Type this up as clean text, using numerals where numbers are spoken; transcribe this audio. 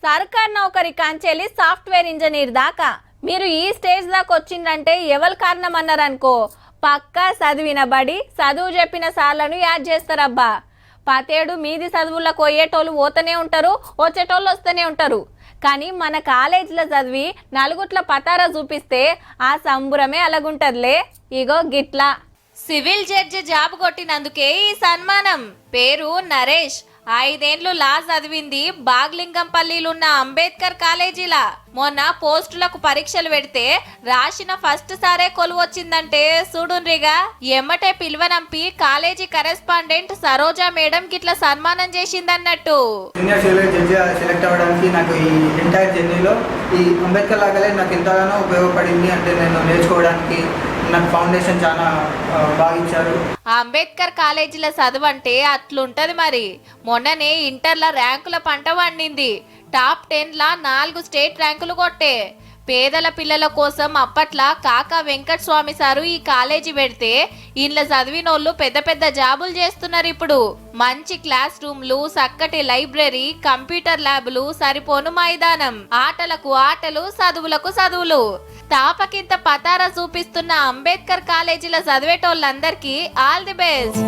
సర్కార్ నౌకరి కాంచెల్లి software engineer దాకా మీరు ఈ స్టేజ్ దాకా వచ్చిందంటే ఎవరు కారణం అన్నారనుకో పక్కా చదివిన బడి చదువు చెప్పిన సార్లను యాడ్ చేస్తారబ్బా. పతేడు మీది చదువులకు పోయేటోళ్ళు పోతూనే ఉంటారు, వచ్చేటోళ్ళు వస్తూనే ఉంటారు. కానీ మన కాలేజీలో చదివి నలుగుట్ల పతారా చూపిస్తే ఆ సంబురమే అలాగుంటదిలే. ఇగో గిట్లా సివిల్ జడ్జి జాబ్ కొట్టినందుకే ఈ సన్మానం. పేరు నరేష్. 5 ఏండ్లు లా చదివింది బాగ్లింగంపల్లిలున్న అంబేద్కర్ కాలేజీలా. మొన్న పోస్టులకు పరీక్షలు పెడితే రాసిన ఫస్ట్ సారే కొలువొచ్చిందంటే చూడుండ్రిగా. ఎమ్మటే పిలువనంపి కాలేజీ కరెస్పాండెంట్ సరోజా మేడం గిట్లా సన్మానం చేసిందన్నట్టు. సీనియర్ సివిల్ జడ్జి సెలెక్ట్ అవ్వడానికి నాకు ఈ ఎంటైర్ జర్నీలో ఈ అంబేద్కర్ లాగానే నాకు ఎంతగానో ఉపయోగపడింది. అంటే నేను నేర్చుకోవడానికి నాకు ఫౌండేషన్ చాలా బాగా ఇచ్చారు. అంబేద్కర్ కాలేజీల చదువు అంటే అట్లుంటది మరి. మొన్ననే ఇంటర్ల ర్యాంకుల పంట పండింది. టాప్ 10లా 4 స్టేట్ ర్యాంకులు కొట్టే. పేదల పిల్లల కోసం అప్పట్లా కాకా వెంకట స్వామి సారు ఈ కాలేజీ పెడితే ఇండ్ల చదివినోళ్ళు పెద్ద పెద్ద జాబులు చేస్తున్నారు ఇప్పుడు. మంచి క్లాస్ రూమ్లు, చక్కటి లైబ్రరీ, కంప్యూటర్ ల్యాబ్లు, సరిపోను మైదానం, ఆటలకు ఆటలు, చదువులకు చదువులు. తాపకింత పతారా చూపిస్తున్న అంబేద్కర్ కాలేజీలో చదివేటోళ్ళందరికీ ఆల్ ది బెస్ట్.